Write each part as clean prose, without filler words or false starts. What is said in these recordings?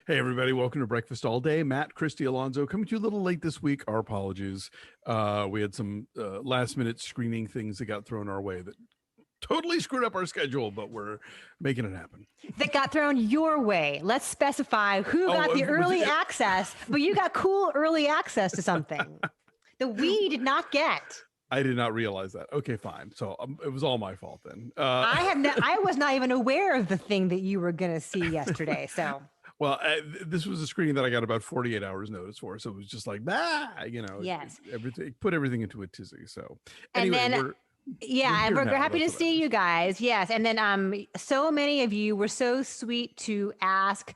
Hey, everybody. Welcome to Breakfast All Day. Matt, Christy, Alonso coming to you a little late this week. Our apologies. We had some last-minute screening things that got thrown our way that totally screwed up our schedule, but we're making it happen. That got thrown your way. Let's specify who got the early access, but you got cool early access to something that we did not get. I did not realize that. Okay, fine. So it was all my fault then. I was not even aware of the thing that you were going to see yesterday. So. Well, this was a screening that I got about 48 hours notice for, so it was just like, yes, everything, put everything into a tizzy. So anyway, and then, we're happy to see you guys. Yes, and then so many of you were so sweet to ask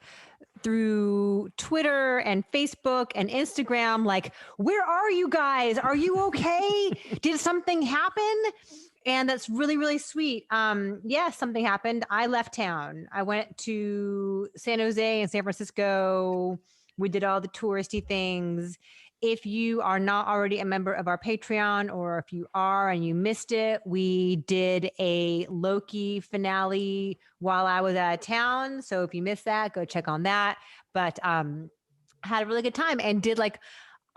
through Twitter and Facebook and Instagram, like, where are you guys? Are you okay? Did something happen? And that's really, really sweet. Yes, something happened. I left town. I went to San Jose and San Francisco. We did all the touristy things. If you are not already a member of our Patreon, or if you are and you missed it, we did a Loki finale while I was out of town. So if you missed that, go check on that. But had a really good time and did like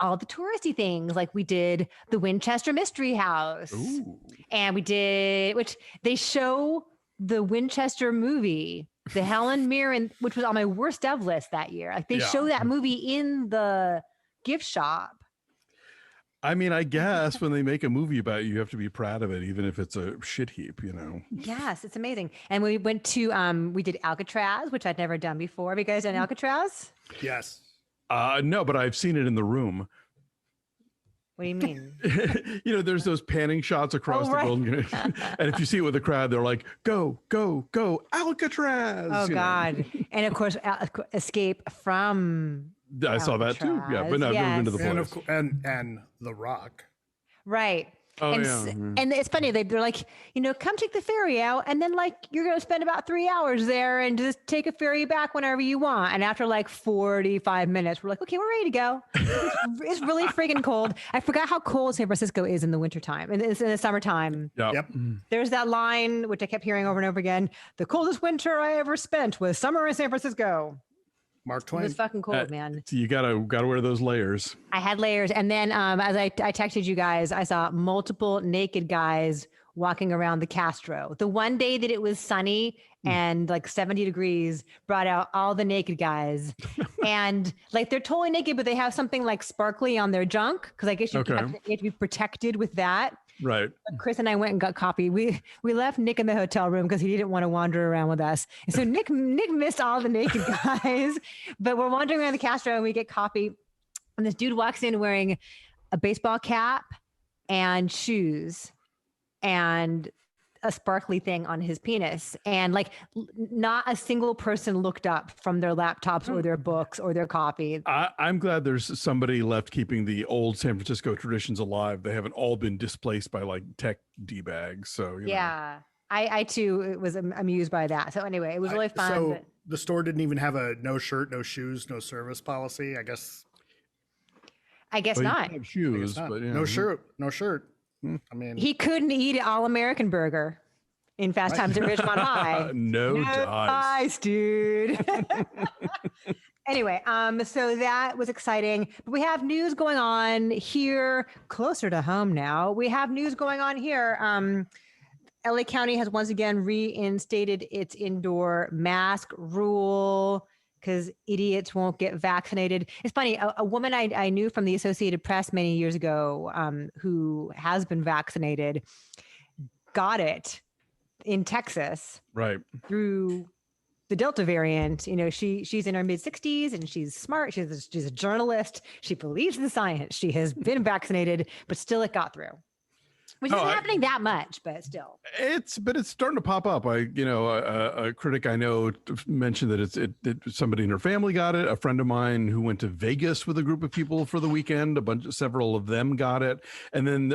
all the touristy things. Like we did the Winchester Mystery House. Ooh. And we did, which they show the Winchester movie, the Helen Mirren, which was on my worst dev list that year. Like they show that movie in the gift shop. I mean, I guess when they make a movie about you, you have to be proud of it, even if it's a shit heap, you know? Yes, it's amazing. And we went to, we did Alcatraz, which I'd never done before. Have you guys done Alcatraz? Yes. No, but I've seen it in the room. What do you mean? You know, there's those panning shots across the Golden Gate. And if you see it with the crowd, they're like, go, go, go, Alcatraz. Oh, God. And of course, Escape from I saw that too. Yeah, but no, I've never been to the place. And The Rock. Right. Oh, and it's funny. They're like, you know, come take the ferry out. And then like, you're going to spend about 3 hours there and just take a ferry back whenever you want. And after like 45 minutes, we're like, okay, we're ready to go. It's really freaking cold. I forgot how cold San Francisco is in the wintertime and it's in the summertime. Yep. There's that line, which I kept hearing over and over again. The coldest winter I ever spent was summer in San Francisco. Mark Twain. It was fucking cold, man. So you gotta wear those layers. I had layers, and then as I texted you guys, I saw multiple naked guys walking around the Castro. The one day that it was sunny and like 70 degrees brought out all the naked guys, and like they're totally naked, but they have something like sparkly on their junk because I guess you have to be protected with that. Right. Chris and I went and got coffee. We left Nick in the hotel room because he didn't want to wander around with us. And so Nick missed all the naked guys, but we're wandering around the Castro and we get coffee. And this dude walks in wearing a baseball cap and shoes and a sparkly thing on his penis. And like not a single person looked up from their laptops or their books or their coffee. I'm glad there's somebody left keeping the old San Francisco traditions alive. They haven't all been displaced by like tech D-bags. So, you know. I too was amused by that. So anyway, it was really fun. So the store didn't even have a no shirt, no shoes, no service policy, I guess. I guess not. Have shoes, but no shirt, no shirt. I mean, he couldn't eat an all-American burger in Fast Times at Ridgemont High. No dice, dude. Anyway, so that was exciting. But we have news going on here, closer to home now. We have news going on here. LA County has once again reinstated its indoor mask rule because idiots won't get vaccinated. It's funny, a woman I knew from the Associated Press many years ago who has been vaccinated got it in Texas through the Delta variant. You know, she's in her mid-60s and she's smart. She's a journalist. She believes in science. She has been vaccinated, but still it got through. Which isn't happening that much, but still. It's starting to pop up. A critic I know mentioned that somebody in her family got it. A friend of mine who went to Vegas with a group of people for the weekend, several of them got it, and then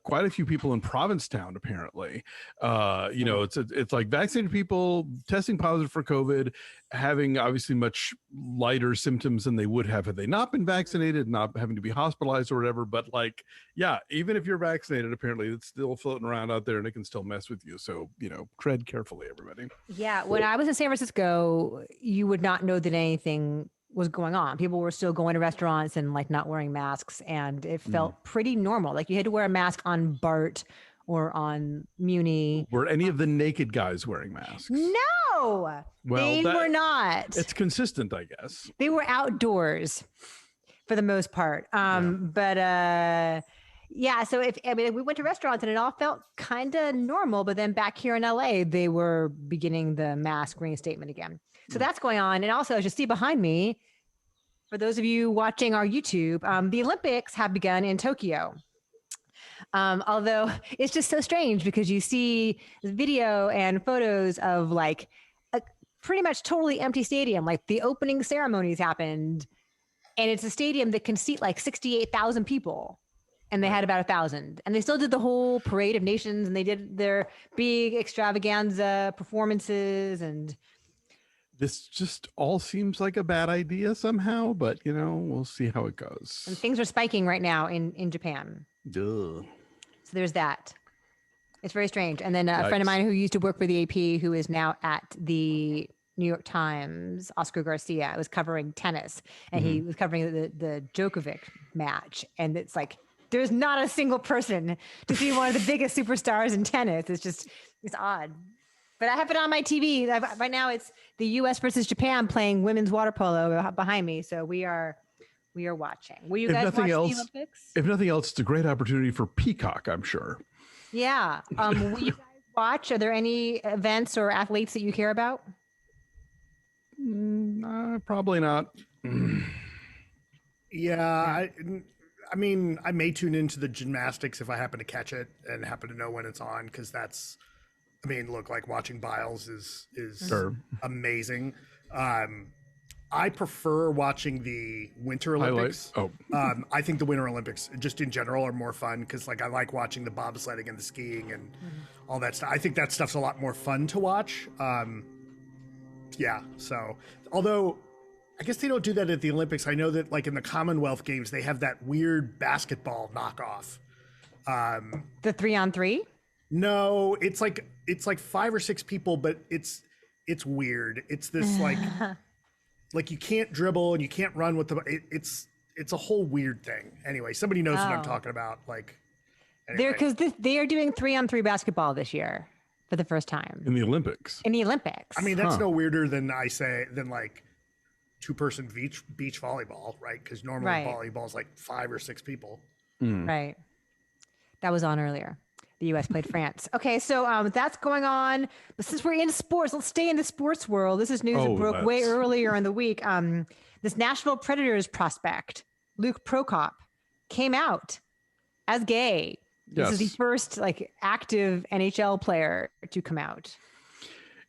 quite a few people in Provincetown apparently. It's like vaccinated people testing positive for COVID, having obviously much lighter symptoms than they would have had they not been vaccinated, not having to be hospitalized or whatever. But like, yeah, even if you're vaccinated, apparently apparently it's still floating around out there and it can still mess with you. So, tread carefully, everybody. Yeah. When I was in San Francisco, you would not know that anything was going on. People were still going to restaurants and like not wearing masks, and it felt pretty normal. Like you had to wear a mask on BART or on Muni. Were any of the naked guys wearing masks? No, they were not. It's consistent, I guess. They were outdoors for the most part. Yeah. So we went to restaurants and it all felt kind of normal, but then back here in LA, they were beginning the mask reinstatement again. So that's going on. And also, as you see behind me, for those of you watching our YouTube, the Olympics have begun in Tokyo. Although it's just so strange because you see video and photos of like a pretty much totally empty stadium. Like the opening ceremonies happened and it's a stadium that can seat like 68,000 people. And they had about 1,000, and they still did the whole parade of nations, and they did their big extravaganza performances. And this just all seems like a bad idea somehow, but we'll see how it goes. And things are spiking right now in Japan. Duh. So there's that. It's very strange. And then a friend of mine who used to work for the AP, who is now at the New York Times, Oscar Garcia, was covering tennis, and he was covering the Djokovic match, and it's like, there's not a single person to see one of the biggest superstars in tennis. It's odd. But I have it on my TV. Right now it's the US versus Japan playing women's water polo behind me. So we are watching. Will you guys watch the Olympics? If nothing else, it's a great opportunity for Peacock, I'm sure. Yeah. Will you guys watch? Are there any events or athletes that you care about? Probably not. Yeah. I mean, I may tune into the gymnastics if I happen to catch it and happen to know when it's on, because look, like watching Biles is sure. amazing. I prefer watching the Winter Olympics. I think the Winter Olympics, just in general, are more fun because, like, I like watching the bobsledding and the skiing and all that stuff. I think that stuff's a lot more fun to watch. So although I guess they don't do that at the Olympics. I know that, like, in the Commonwealth Games, they have that weird basketball knockoff. The 3-on-3? No, it's like 5 or 6 people, but it's weird. It's this like you can't dribble and you can't run with it's a whole weird thing. Anyway, somebody knows what I'm talking about. Like, anyway. Because they are doing 3-on-3 basketball this year for the first time in the Olympics. In the Olympics, I mean, that's no weirder than like 2-person beach volleyball, right? Because normally volleyball is like 5 or 6 people. Right. That was on earlier. The U.S. played France. Okay, so that's going on. But since we're in sports, let's stay in the sports world. This is news that broke way earlier in the week. This Nashville Predators prospect, Luke Prokop, came out as gay. This is the first active NHL player to come out.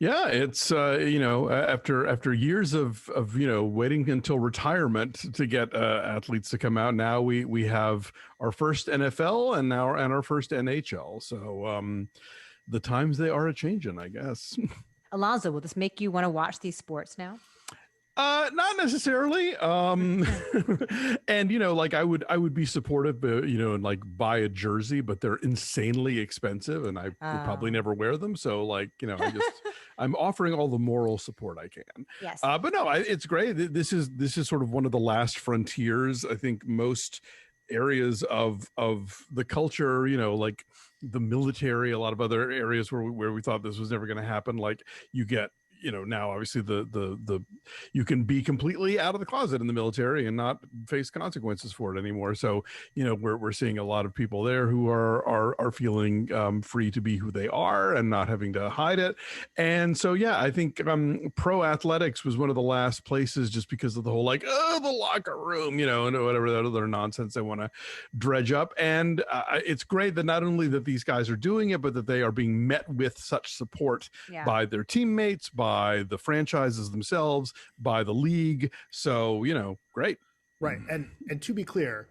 Yeah, it's after years of waiting until retirement to get athletes to come out. Now we have our first NFL and our first NHL. So the times they are a changing, I guess. Alonso, will this make you want to watch these sports now? Not necessarily. And I would be supportive, and like buy a jersey, but they're insanely expensive and I would probably never wear them. So I'm offering all the moral support I can. Yes. But no, it's great. This is sort of one of the last frontiers. I think most areas of the culture, like the military, a lot of other areas where we thought this was never going to happen. Like you get, now obviously the you can be completely out of the closet in the military and not face consequences for it anymore. So, we're seeing a lot of people there who are feeling free to be who they are and not having to hide it. And so, yeah, I think pro athletics was one of the last places just because of the whole the locker room, and whatever that other nonsense they want to dredge up. And it's great that not only that these guys are doing it, but that they are being met with such support by their teammates, by the franchises themselves, by the league. So, great. Right. And to be clear,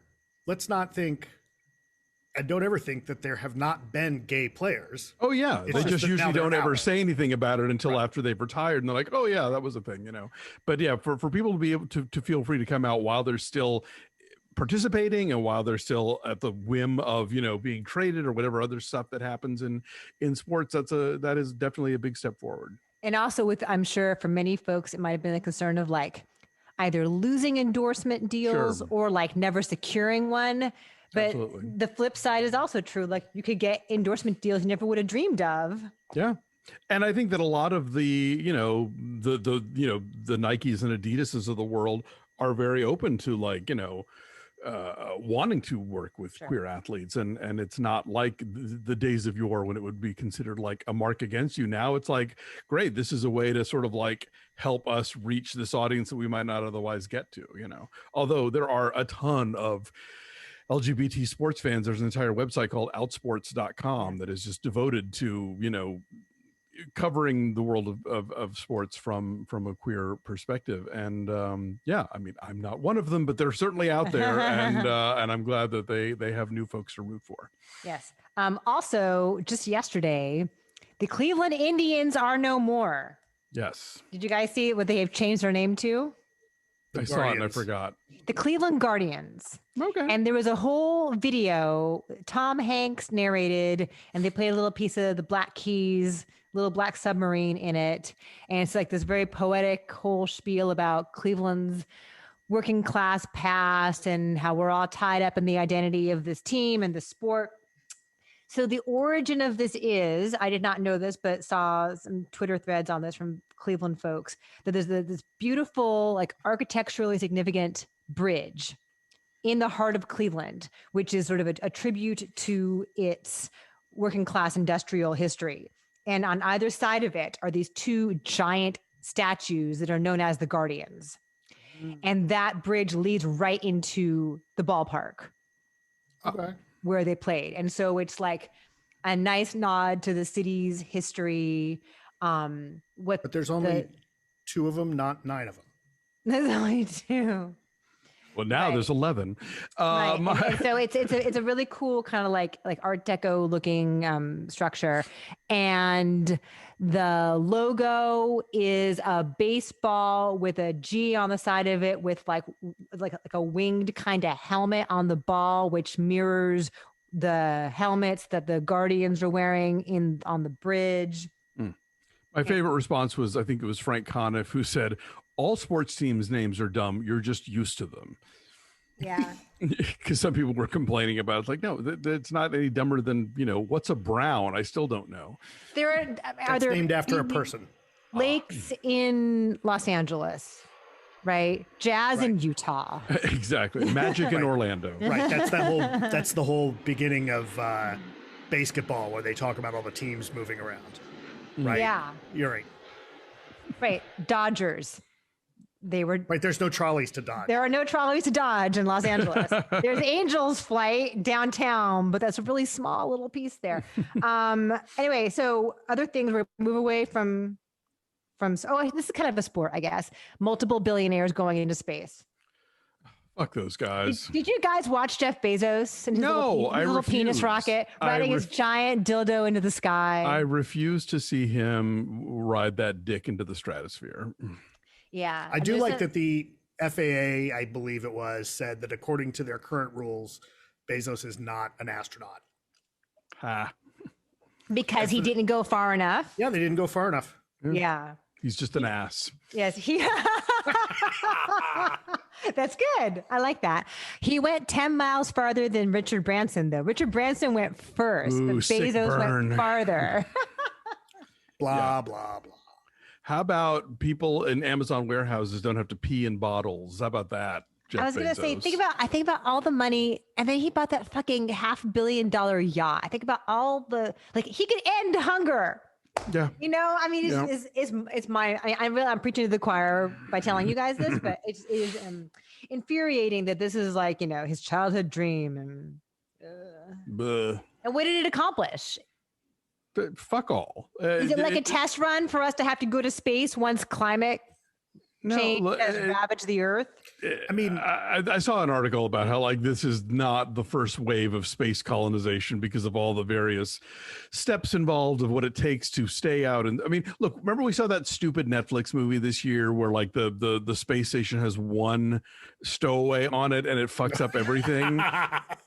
let's not think, and don't ever think that there have not been gay players. Oh yeah. They just usually don't ever say anything about it until after they've retired. And they're like, oh yeah, that was a thing, But yeah, for people to be able to feel free to come out while there's still participating and while they're still at the whim of, being traded or whatever other stuff that happens in sports, that is definitely a big step forward. And also I'm sure for many folks, it might've been a concern of like either losing endorsement deals or like never securing one. But the flip side is also true. Like you could get endorsement deals you never would have dreamed of. Yeah. And I think that a lot of the Nikes and Adidases of the world are very open to like, wanting to work with queer athletes. And it's not like the days of yore when it would be considered like a mark against you. Now it's like, great, this is a way to sort of like help us reach this audience that we might not otherwise get to, although there are a ton of LGBT sports fans. There's an entire website called outsports.com that is just devoted to, covering the world of sports from a queer perspective. And I'm not one of them, but they're certainly out there. And I'm glad that they have new folks to root for. Yes. Also, just yesterday, the Cleveland Indians are no more. Yes. Did you guys see what they have changed their name to? I saw it and I forgot. The Cleveland Guardians. Okay. And there was a whole video Tom Hanks narrated, and they played a little piece of the Black Keys, little black submarine in it. And it's like this very poetic whole spiel about Cleveland's working class past and how we're all tied up in the identity of this team and the sport. So the origin of this is, I did not know this, but saw some Twitter threads on this from Cleveland folks, that there's this beautiful, like architecturally significant bridge in the heart of Cleveland, which is sort of a tribute to its working class industrial history. And on either side of it are these two giant statues that are known as the Guardians. And that bridge leads right into the ballpark. Okay. Where they played. And so it's like a nice nod to the city's history. But there's only 2 of them, not 9 of them. There's only 2. Well, now there's 11. And so it's a really cool kind of like Art Deco looking structure. And the logo is a baseball with a G on the side of it with like a winged kind of helmet on the ball, which mirrors the helmets that the Guardians are wearing on the bridge. My favorite response was, I think it was Frank Conniff, who said, all sports teams' names are dumb. You're just used to them. Yeah. Because some people were complaining about it. Like, no, it's not any dumber than, what's a brown? I still don't know. That's named after a person. Lakes in Los Angeles, right? Jazz in Utah. Exactly. Magic in Orlando. Right. That's the whole beginning of basketball where they talk about all the teams moving around. Right. Yeah. You're right. Right. Dodgers. They were right. There's no trolleys to Dodge. There are no trolleys to Dodge in Los Angeles. There's Angels Flight downtown, but that's a really small little piece there. Anyway, so other things we move away from. This is kind of a sport, I guess. Multiple billionaires going into space. Fuck those guys. Did you guys watch Jeff Bezos and his little penis rocket riding his giant dildo into the sky? I refuse to see him ride that dick into the stratosphere. Yeah. I do like that the FAA, I believe it was, said that according to their current rules, Bezos is not an astronaut. Because he didn't go far enough? Yeah, they didn't go far enough. Yeah. He's just an ass. Yes. That's good. I like that. He went 10 miles farther than Richard Branson, though. Richard Branson went first, but Bezos went farther. Blah, blah, blah. How about people in Amazon warehouses don't have to pee in bottles? How about that, Jeff I was going to say, I think about all the money, and then he bought that fucking $500 million yacht. I think about all the, he could end hunger. Yeah. I mean, it's my, I'm preaching to the choir by telling you guys this, but it is infuriating that this is his childhood dream. And what did it accomplish? Fuck all. Is it like a test run for us to have to go to space once climate change has ravaged the earth? I mean, I saw an article about how like this is not the first wave of space colonization because of all the various steps involved of what it takes to stay out. And I mean, look, remember we saw that stupid Netflix movie this year where like the space station has one stowaway on it and it fucks up everything.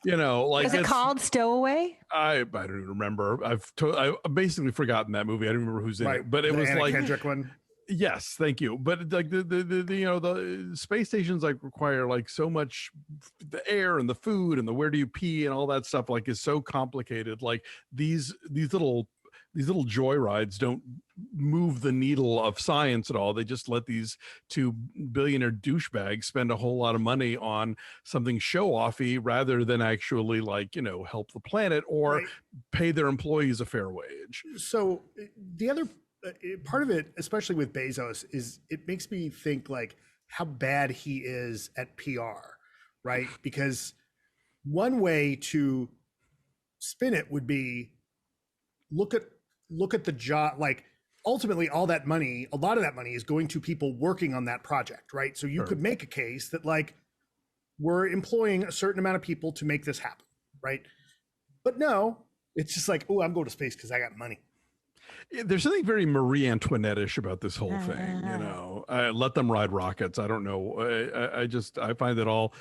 You know, like is it called Stowaway? I don't even remember. I've basically forgotten that movie. I don't remember who's in it, but it was Anna like Kendrick one. Yes, thank you. But like the you know the space stations like require like so much the air and the food and the where do you pee and all that stuff like is so complicated. Like these little joyrides don't move the needle of science at all. They just let these two billionaire douchebags spend a whole lot of money on something show-offy rather than actually like, you know, help the planet or pay their employees a fair wage. So the other part of it, especially with Bezos, is it makes me think like how bad he is at PR, right? Because one way to spin it would be look at the job, like ultimately all that money, a lot of that money is going to people working on that project, right? So you could make a case that like we're employing a certain amount of people to make this happen, right? But no, it's just like, oh, I'm going to space because I got money. There's something very Marie Antoinette-ish about this whole thing, you know. Let them ride rockets. I don't know. I find it all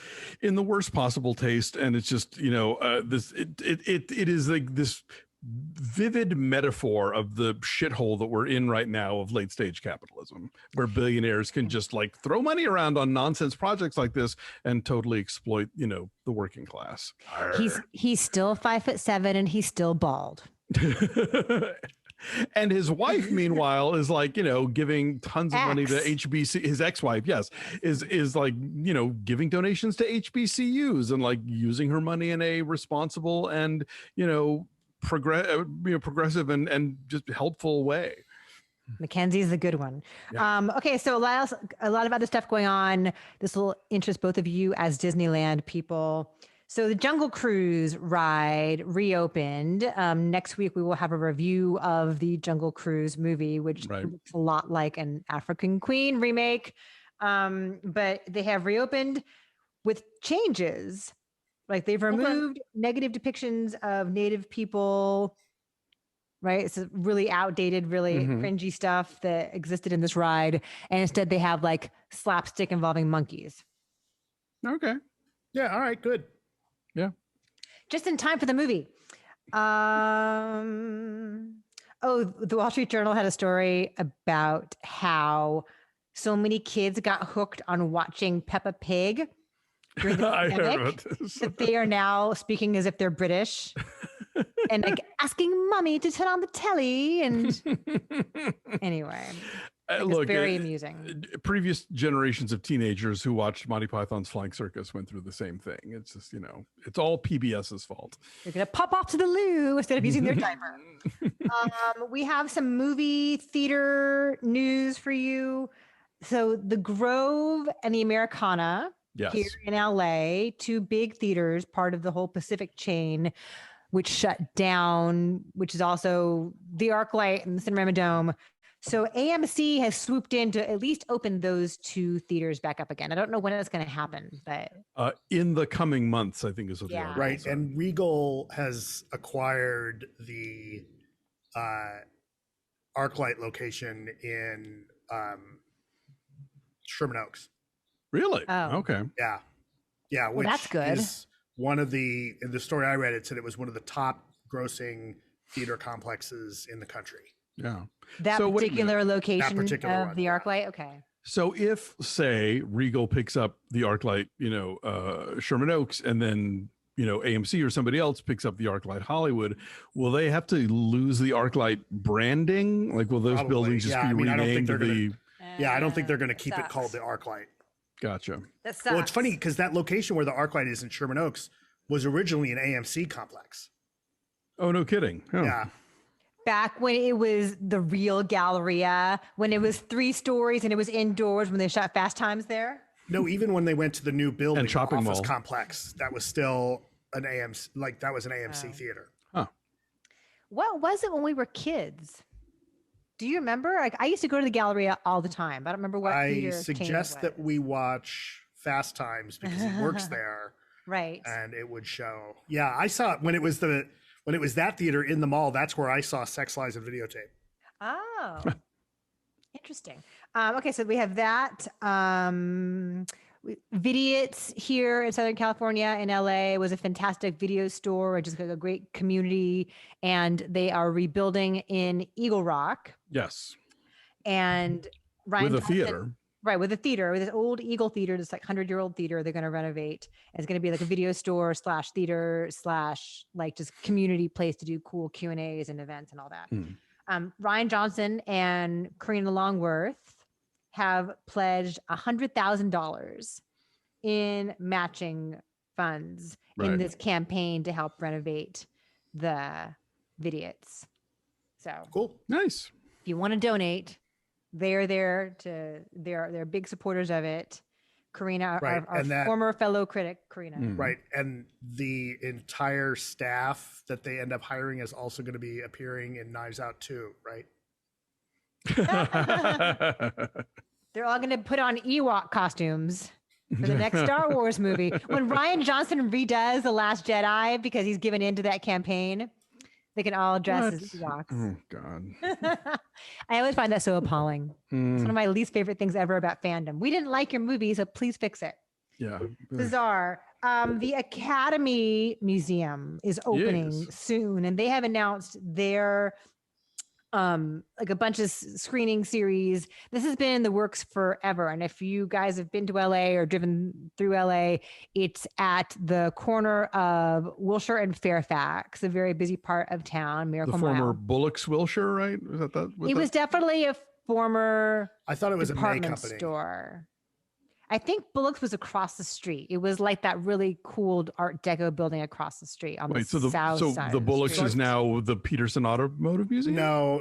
in the worst possible taste, and it's just, you know, it is like this vivid metaphor of the shithole that we're in right now of late stage capitalism, where billionaires can just like throw money around on nonsense projects like this and totally exploit, you know, the working class. He's still 5'7" and he's still bald. And his wife, meanwhile, is like, you know, giving tons of money to HBC. His ex-wife, yes, is like, you know, giving donations to HBCUs and like using her money in a responsible and, you know, progressive and just helpful way. Mackenzie's the good one. Yeah. Okay, so a lot of other stuff going on. This will interest both of you as Disneyland people. So the Jungle Cruise ride reopened. Next week, we will have a review of the Jungle Cruise movie, which looks a lot like an African Queen remake. But they have reopened with changes. Like they've removed negative depictions of Native people, right? It's really outdated, really cringy stuff that existed in this ride. And instead they have like slapstick involving monkeys. Okay. Yeah, all right, good. Yeah. Just in time for the movie. The Wall Street Journal had a story about how so many kids got hooked on watching Peppa Pig during the pandemic that they are now speaking as if they're British and like asking mommy to turn on the telly. And anyway, look, it's very amusing. Previous generations of teenagers who watched Monty Python's Flying Circus went through the same thing. It's just, you know, it's all PBS's fault. They're going to pop off to the loo instead of using their diaper. We have some movie theater news for you. So the Grove and the Americana here in LA, two big theaters, part of the whole Pacific chain, which shut down, which is also the ArcLight and the Cinerama Dome. So AMC has swooped in to at least open those two theaters back up again. I don't know when it's going to happen, but in the coming months, I think is what the article right. said. And Regal has acquired the ArcLight location in Sherman Oaks. Really? Oh. Okay. Yeah. Which that's good. Is one of in the story I read, it said it was one of the top grossing theater complexes in the country. Yeah. That particular location of the ArcLight? Okay. So if, say, Regal picks up the ArcLight, you know, Sherman Oaks, and then, you know, AMC or somebody else picks up the ArcLight Hollywood, will they have to lose the ArcLight branding? Like, will those buildings just be renamed to the... I don't think they're going to keep it called the ArcLight. Gotcha. Well, it's funny because that location where the ArcLight is in Sherman Oaks was originally an AMC complex. Oh, no kidding. Oh. Yeah. Back when it was the real Galleria, when it was 3 stories and it was indoors when they shot Fast Times there. No, even when they went to the new building, and shopping office mall complex, that was still an AMC, that was an AMC theater. Huh. What was it when we were kids? Do you remember? Like, I used to go to the Galleria all the time. I don't remember what theater I suggest that we watch Fast Times because he works there. Right. And it would show. Yeah, I saw it when it was that theater in the mall. That's where I saw Sex, Lies, and Videotape. Oh, interesting. Okay, so we have that. Vidiots here in Southern California in LA was a fantastic video store, just a great community, and they are rebuilding in Eagle Rock. Yes. And Ryan with a theater. Right, with a theater, with this old Eagle Theater, this like 100-year-old theater they're going to renovate. It's going to be like a video store / theater / like just community place to do cool Q&As and events and all that. Ryan Johnson and Karina Longworth have pledged $100,000 in matching funds in this campaign to help renovate the Vidiots. So cool, nice. If you want to donate, they're big supporters of it. Karina, our former fellow critic, Karina. Right. And the entire staff that they end up hiring is also going to be appearing in Knives Out 2, right? They're all going to put on Ewok costumes for the next Star Wars movie. When Ryan Johnson redoes The Last Jedi, because he's given into that campaign, they can all dress as Ewoks. Oh, God. I always find that so appalling. It's one of my least favorite things ever about fandom. We didn't like your movie, so please fix it. Yeah. Bizarre. The Academy Museum is opening soon, and they have announced their like a bunch of screening series. This has been in the works forever. And if you guys have been to LA or driven through LA, it's at the corner of Wilshire and Fairfax, a very busy part of town. Miracle the former Mile. Bullock's Wilshire, right? Was that? It was definitely a former. I thought it was department a May company store. I think Bullock's was across the street. It was like that really cool Art Deco building across the street on the south side. So the Bullock's is now the Peterson Automotive Museum? No,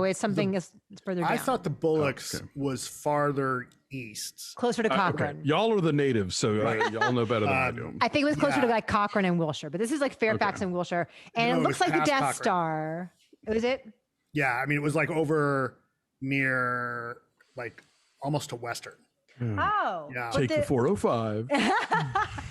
it's something further down. I thought the Bullock's was farther east. Closer to Cochrane. Okay. Y'all are the natives, so y'all know better than I do. I think it was closer to like Cochrane and Wilshire, but this is like Fairfax and Wilshire. And it looks like the Death Cochrane. Star. Was it? Yeah, I mean, it was like over near, like almost to Western. Oh, yeah. Take the 405.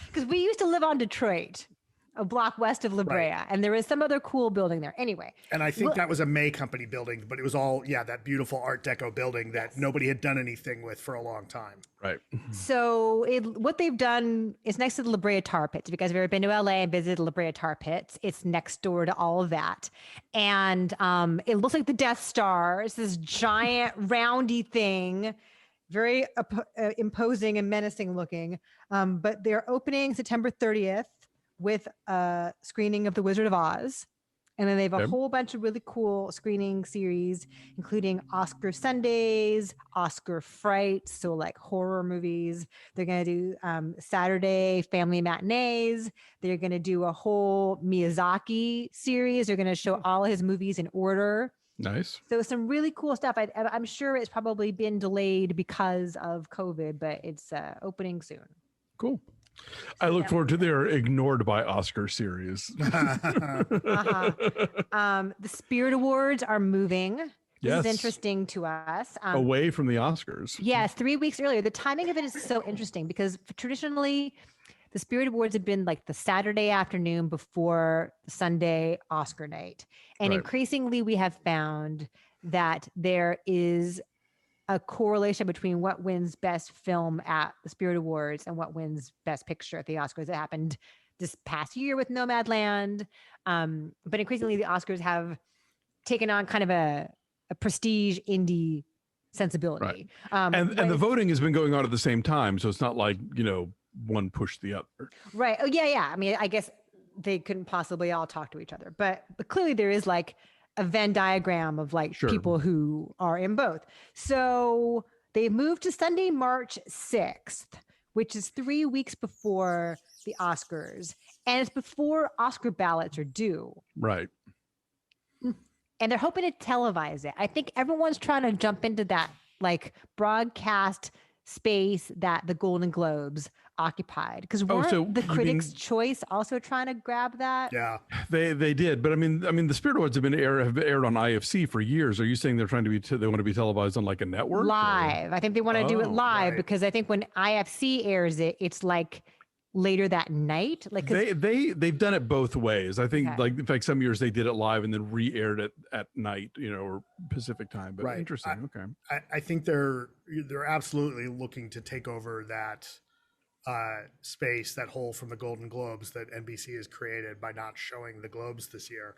Because we used to live on Detroit, a block west of La Brea, and there is some other cool building there. Anyway, and I think that was a May company building, but it was all that beautiful Art Deco building that nobody had done anything with for a long time. Right. So what they've done is next to the La Brea Tar Pits. If you guys have ever been to LA and visited La Brea Tar Pits, it's next door to all of that, and it looks like the Death Star. It's this giant roundy thing. Very imposing and menacing looking. But they're opening September 30th with a screening of The Wizard of Oz. And then they have a whole bunch of really cool screening series, including Oscar Sundays, Oscar Frights, so like horror movies. They're going to do Saturday family matinees. They're going to do a whole Miyazaki series. They're going to show all his movies in order. Nice. So some really cool stuff. I'm sure it's probably been delayed because of COVID, but it's opening soon. Cool. I look forward to their Ignored by Oscar series. The Spirit Awards are moving. This is interesting to us. Away from the Oscars. Yes, 3 weeks earlier. The timing of it is so interesting because traditionally the Spirit Awards have been like the Saturday afternoon before the Sunday Oscar night. And increasingly we have found that there is a correlation between what wins best film at the Spirit Awards and what wins best picture at the Oscars. It happened this past year with Nomadland. But increasingly the Oscars have taken on kind of a prestige indie sensibility. Right. And the voting has been going on at the same time. So it's not like, one pushed the other. Right. Oh, yeah. I mean, I guess they couldn't possibly all talk to each other, but clearly there is like a Venn diagram of like people who are in both. So they moved to Sunday, March 6th, which is 3 weeks before the Oscars. And it's before Oscar ballots are due. Right. And they're hoping to televise it. I think everyone's trying to jump into that like broadcast space that the Golden Globes occupied, because the Critics' Choice also trying to grab that? Yeah, they did, but I mean, the Spirit Awards have aired on IFC for years. Are you saying they're trying to they want to be televised on like a network? Live. I think they want to do it live because I think when IFC airs it, it's like later that night. Like they've done it both ways. I think like in fact some years they did it live and then re-aired it at night, or Pacific time. But interesting. I think they're absolutely looking to take over that space, that hole from the Golden Globes that NBC has created by not showing the Globes this year,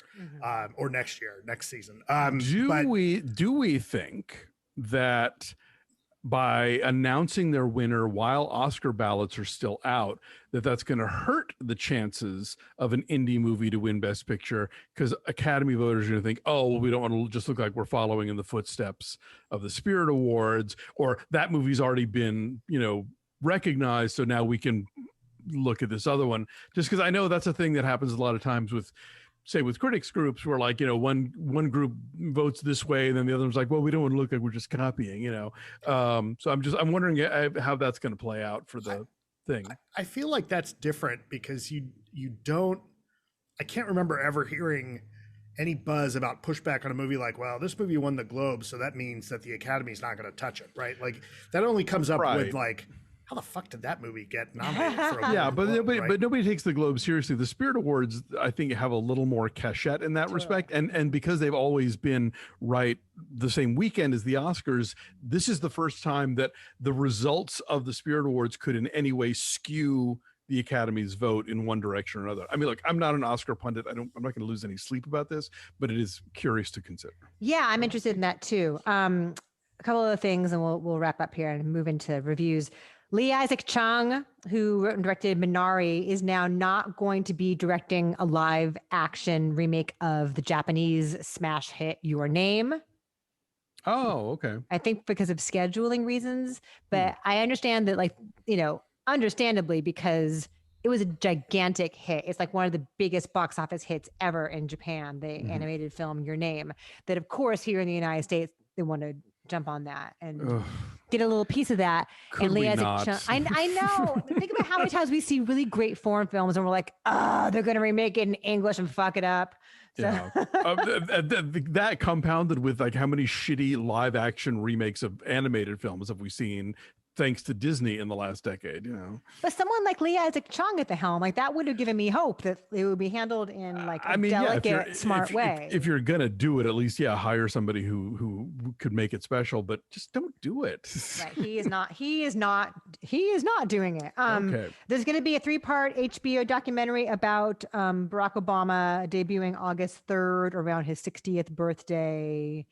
or next season. Do we think that by announcing their winner while Oscar ballots are still out, that's going to hurt the chances of an indie movie to win Best Picture? Because Academy voters are going to think, oh, well, we don't want to just look like we're following in the footsteps of the Spirit Awards, or that movie's already been, recognized, so now we can look at this other one. Just because I know that's a thing that happens a lot of times with critics groups, where like, one group votes this way and then the other one's like, well, we don't want to look like we're just copying, so I'm wondering how that's going to play out for the thing. I feel like that's different because you don't, I can't remember ever hearing any buzz about pushback on a movie like, well, this movie won the Globe, so that means that the Academy's not going to touch it, right? Like that only comes up with like, how the fuck did that movie get nominated for a but nobody takes the Globe seriously. The Spirit Awards, I think, have a little more cachet in that respect. And because they've always been the same weekend as the Oscars, this is the first time that the results of the Spirit Awards could in any way skew the Academy's vote in one direction or another. I mean, look, I'm not an Oscar pundit. I'm not going to lose any sleep about this, but it is curious to consider. Yeah, I'm interested in that too. A couple of things, and we'll wrap up here and move into reviews. Isaac Chung, who wrote and directed Minari, is now not going to be directing a live action remake of the Japanese smash hit Your Name. Oh, okay. I think because of scheduling reasons, but I understand that, understandably, because it was a gigantic hit. It's like one of the biggest box office hits ever in Japan, the animated film Your Name, that of course here in the United States, they want to jump on that and get a little piece of that. Could we not? I know. Think about how many times we see really great foreign films and we're like, they're going to remake it in English and fuck it up. So. Yeah. That compounded with like how many shitty live action remakes of animated films have we seen thanks to Disney in the last decade, But someone like Isaac Chung at the helm, like that would have given me hope that it would be handled in like a delicate, smart way. If you're gonna do it, at least hire somebody who could make it special, but just don't do it. Right. He is not doing it. Okay. There's gonna be a 3-part HBO documentary about Barack Obama debuting August 3rd around his 60th birthday.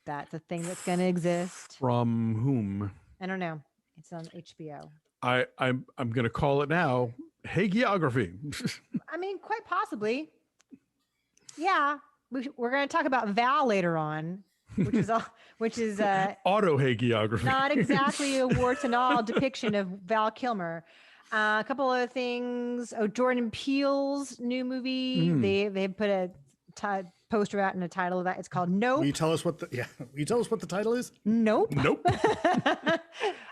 That's a thing that's gonna exist. From whom? I don't know. It's on HBO. I'm going to call it now. Hagiography. I mean, quite possibly. Yeah, we're going to talk about Val later on, which is auto hagiography. Not exactly a warts and all depiction of Val Kilmer. A couple of things. Jordan Peele's new movie. They put a poster out and a title of that. It's called Nope. Will you tell us what the title is? Nope.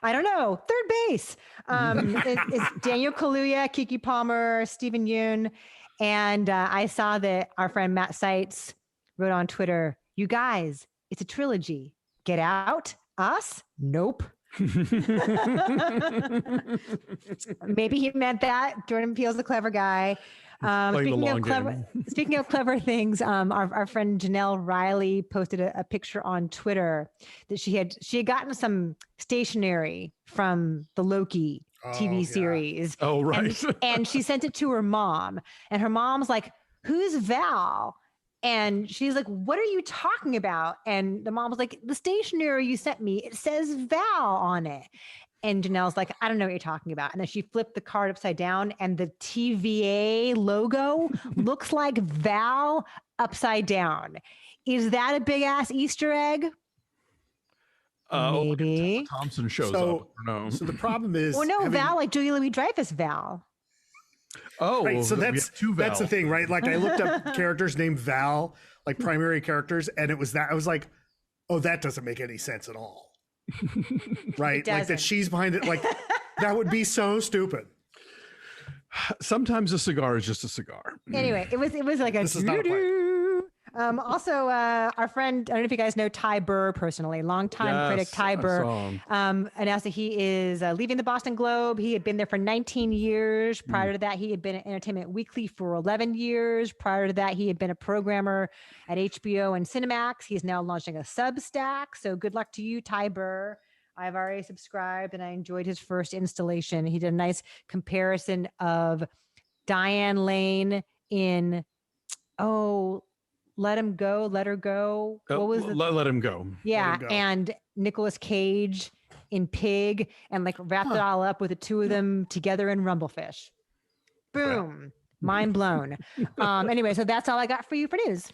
I don't know. Third Base. It's Daniel Kaluuya, Keke Palmer, Stephen Yeun. And I saw that our friend Matt Seitz wrote on Twitter, you guys, it's a trilogy. Get Out, Us, Nope. Maybe he meant that. Jordan Peele's a clever guy. Speaking of clever things, our friend Janelle Riley posted a picture on Twitter that she had gotten some stationery from the Loki TV series. Oh, right. And she sent it to her mom, and her mom's like, "Who's Val?" And she's like, "What are you talking about?" And the mom was like, "The stationery you sent me, it says Val on it." And Janelle's like, "I don't know what you're talking about." And then she flipped the card upside down, and the TVA logo looks like Val upside down. Is that a big ass Easter egg? Maybe. Thompson shows up. No. So the problem is, Val, like Julia Louis-Dreyfus Val. Oh, right. So that's the thing, right? Like I looked up characters named Val, like primary characters, and it was that I was like, oh, that doesn't make any sense at all. Right? Like that she's behind it. Like that would be so stupid. Sometimes a cigar is just a cigar. Anyway, it was like a this is not a prank. Also, our friend, I don't know if you guys know Ty Burr personally, longtime critic Ty Burr, announced that he is leaving the Boston Globe. He had been there for 19 years. Prior to that, he had been at Entertainment Weekly for 11 years. Prior to that, he had been a programmer at HBO and Cinemax. He's now launching a Substack. So good luck to you, Ty Burr. I've already subscribed and I enjoyed his first installation. He did a nice comparison of Diane Lane in, Let Him Go, Let Her Go. What was it? Let Him Go. Yeah, Him Go. And Nicolas Cage in Pig, and like wrapped it all up with the two of them together in Rumblefish. Boom. Mind blown. Anyway, so that's all I got for you for news.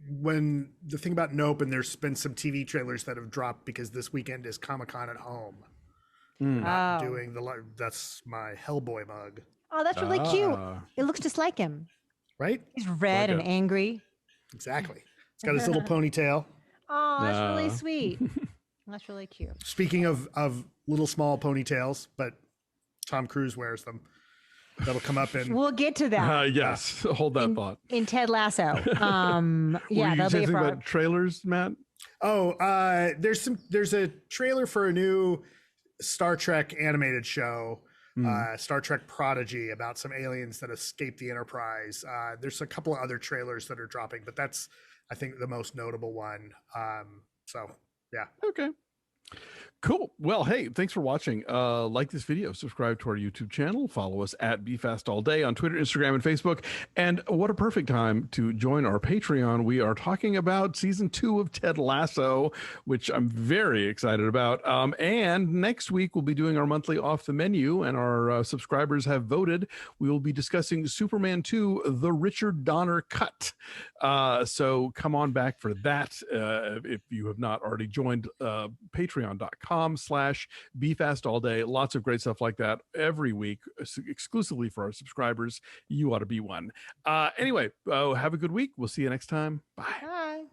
When the thing about Nope, and there's been some TV trailers that have dropped because this weekend is Comic-Con at home. Doing that's my Hellboy mug. Oh, that's really cute. It looks just like him. Right? He's red and angry. Exactly. He's got his little ponytail. Oh, that's really sweet. That's really cute. Speaking of little small ponytails, but Tom Cruise wears them. That'll come up in. We'll get to that. Yes, hold that thought. In Ted Lasso. Were you saying about trailers, Matt? Oh, there's a trailer for a new Star Trek animated show. Star Trek Prodigy, about some aliens that escape the Enterprise. There's a couple of other trailers that are dropping, but that's, I think, the most notable one. So, yeah. Okay. Cool. Well, hey, thanks for watching. Like this video, subscribe to our YouTube channel, follow us at BeFastAllDay on Twitter, Instagram, and Facebook. And what a perfect time to join our Patreon. We are talking about season 2 of Ted Lasso, which I'm very excited about. And next week, we'll be doing our monthly Off the Menu, and our subscribers have voted. We will be discussing Superman 2, The Richard Donner Cut. So come on back for that if you have not already joined patreon.com/BeFastAllDay. Lots of great stuff like that every week, exclusively for our subscribers. You ought to be one. Anyway, have a good week. We'll see you next time. Bye. Bye.